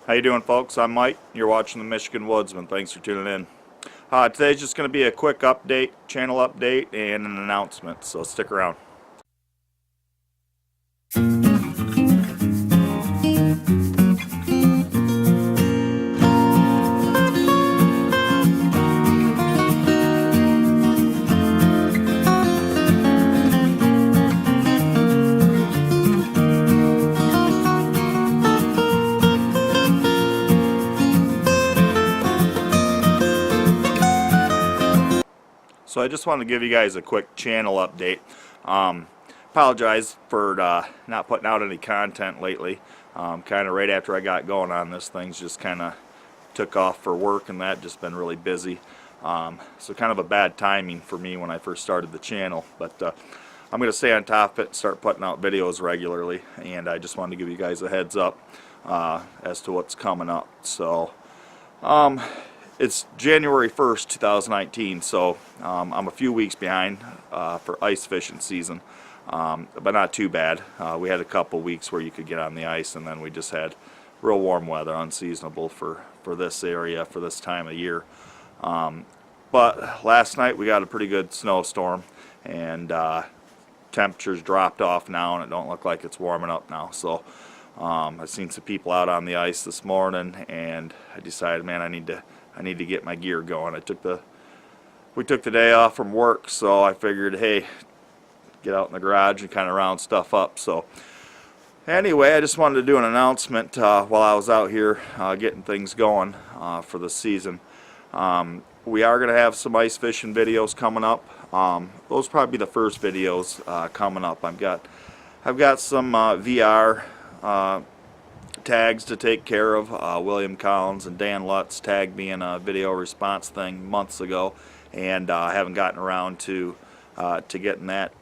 How you doing, folks? I'm Mike. You're watching the Michigan Woodsman. Thanks for tuning in. Today's just going to be a quick update, channel update, and an announcement, so stick around. So I just wanted to give you guys a quick channel update. Apologize for not putting out any content lately. Kind of right after I got going on this, things just kind of took off for work, and that just been really busy. So kind of a bad timing for me when I first started the channel. But I'm going to stay on top of it and start putting out videos regularly. And I just wanted to give you guys a heads up as to what's coming up. So it's January 1st, 2019, so I'm a few weeks behind for ice fishing season, but not too bad. We had a couple weeks where you could get on the ice, and then we just had real warm weather, unseasonable for this area for this time of year. But last night we got a pretty good snowstorm, and temperatures dropped off now, and it don't look like it's warming up now. So I've seen some people out on the ice this morning, and I decided, man, I need to get my gear going. We took the day off from work, so I figured, hey, get out in the garage and kind of round stuff up. So anyway, I just wanted to do an announcement while I was out here getting things going for the season. We are going to have some ice fishing videos coming up. Those will probably be the first videos coming up. I've got some VR tags to take care of. William Collins and Dan Lutz tagged me in a video response thing months ago, and I haven't gotten around to getting that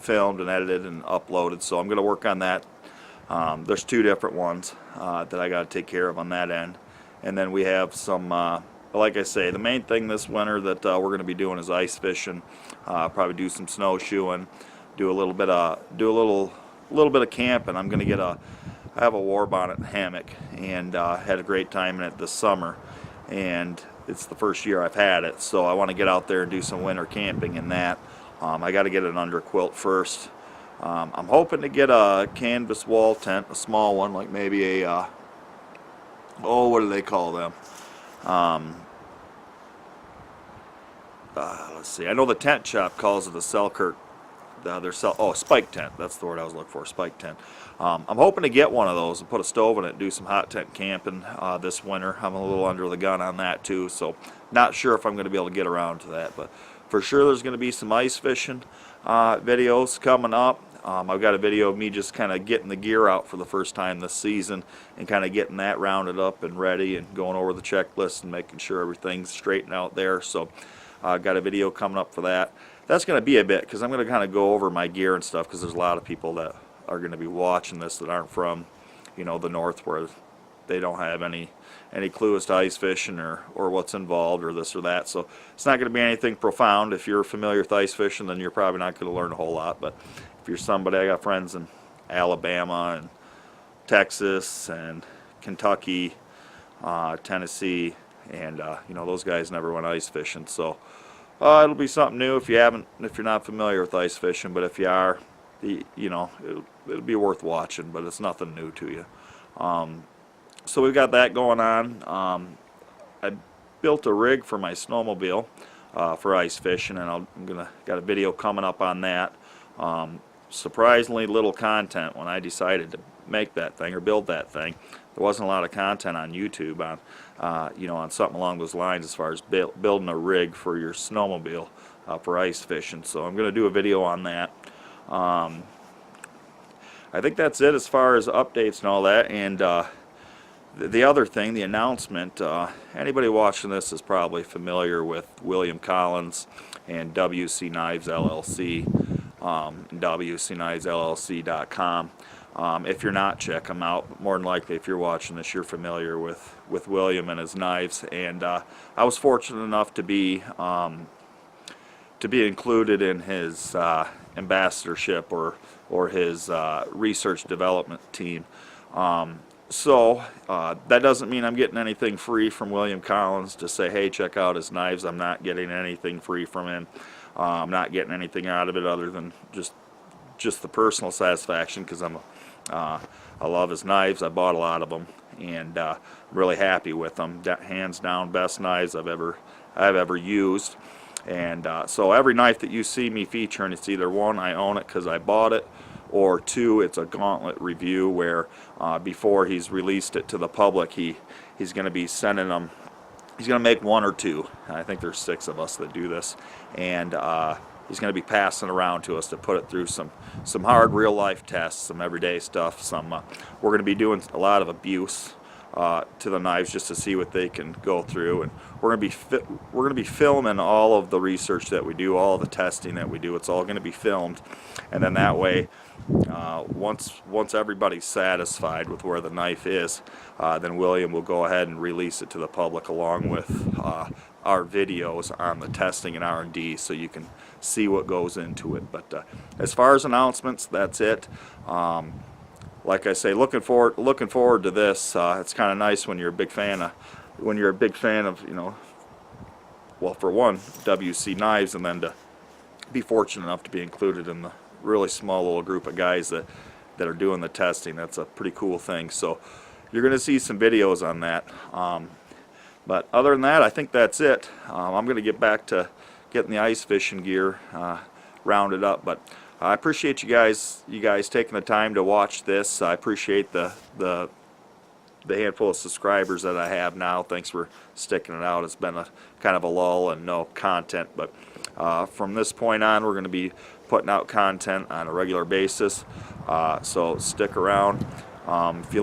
filmed and edited and uploaded, so I'm going to work on that. There's two different ones that I got to take care of on that end, and then we have some like I say, the main thing this winter that we're going to be doing is ice fishing. Probably do some snowshoeing, do a little bit of camping. I'm going to I have a war bonnet and hammock, and had a great time in it this summer, and it's the first year I've had it, so I want to get out there and do some winter camping in that. I got to get an under quilt first. I'm hoping to get a canvas wall tent, a small one, like maybe a what do they call them? Let's see, I know the tent shop calls it a Selkirk. Spike tent. That's the word I was looking for, spike tent. I'm hoping to get one of those and put a stove in it and do some hot tent camping this winter. I'm a little under the gun on that too, so not sure if I'm going to be able to get around to that. But for sure there's going to be some ice fishing videos coming up. I've got a video of me just kind of getting the gear out for the first time this season and kind of getting that rounded up and ready and going over the checklist and making sure everything's straightened out there. So I've got a video coming up for that. That's going to be a bit, because I'm going to kind of go over my gear and stuff, because there's a lot of people that are going to be watching this that aren't from, the north, where they don't have any clue as to ice fishing or what's involved or this or that. So it's not going to be anything profound. If you're familiar with ice fishing, then you're probably not going to learn a whole lot. But if you're somebody, I got friends in Alabama and Texas and Kentucky, Tennessee, and those guys never went ice fishing. So it'll be something new if you're not familiar with ice fishing. But if you are, it'll be worth watching. But it's nothing new to you. So we've got that going on. I built a rig for my snowmobile for ice fishing, and got a video coming up on that. Surprisingly little content when I decided to make that thing or build that thing. There wasn't a lot of content on YouTube on on something along those lines as far as building a rig for your snowmobile for ice fishing. So I'm going to do a video on that. I think that's it as far as updates and all that. And the other thing, the announcement, anybody watching this is probably familiar with William Collins and WC Knives LLC, WCKnivesLLC.com. If you're not, check them out. But more than likely, if you're watching this, you're familiar with William and his knives. And I was fortunate enough to be included in his ambassadorship or his research development team So that doesn't mean I'm getting anything free from William Collins to say, hey, check out his knives. I'm not getting anything free from him. I'm not getting anything out of it other than just the personal satisfaction, because I love his knives. I bought a lot of them, and I'm really happy with them. Hands down, best knives I've ever used. And so every knife that you see me featuring, it's either one, I own it because I bought it, or two, it's a gauntlet review where before he's released it to the public, he's going to be sending them. He's going to make one or two. I think there's 6 of us that do this, and he's going to be passing around to us to put it through some hard real life tests, some everyday stuff. We're going to be doing a lot of abuse to the knives just to see what they can go through, and we're going to be filming all of the research that we do, all the testing that we do. It's all going to be filmed, and then that way, once everybody's satisfied with where the knife is, then William will go ahead and release it to the public along with our videos on the testing and R&D, so you can see what goes into it. But as far as announcements, that's it. Like I say, looking forward to this. It's kind of nice when you're a big fan of, you know, well, for one, WC Knives, and then to be fortunate enough to be included in the really small little group of guys that are doing the testing. That's a pretty cool thing. So you're going to see some videos on that. But other than that, I think that's it. I'm going to get back to getting the ice fishing gear rounded up. But I appreciate you guys taking the time to watch this. I appreciate the handful of subscribers that I have now. Thanks for sticking it out. It's been a kind of a lull and no content, but from this point on, we're going to be putting out content on a regular basis. So stick around. If you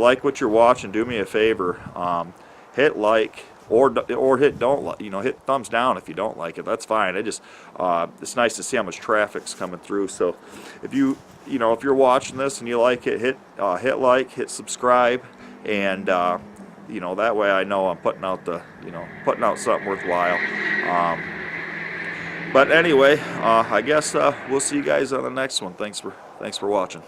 like what you're watching, do me a favor. Hit like, or hit don't like, hit thumbs down if you don't like it. That's fine. It's nice to see how much traffic's coming through. So if if you're watching this and you like it, hit like, hit subscribe, and that way I know I'm putting out something worthwhile. But anyway, I guess we'll see you guys on the next one. Thanks for watching.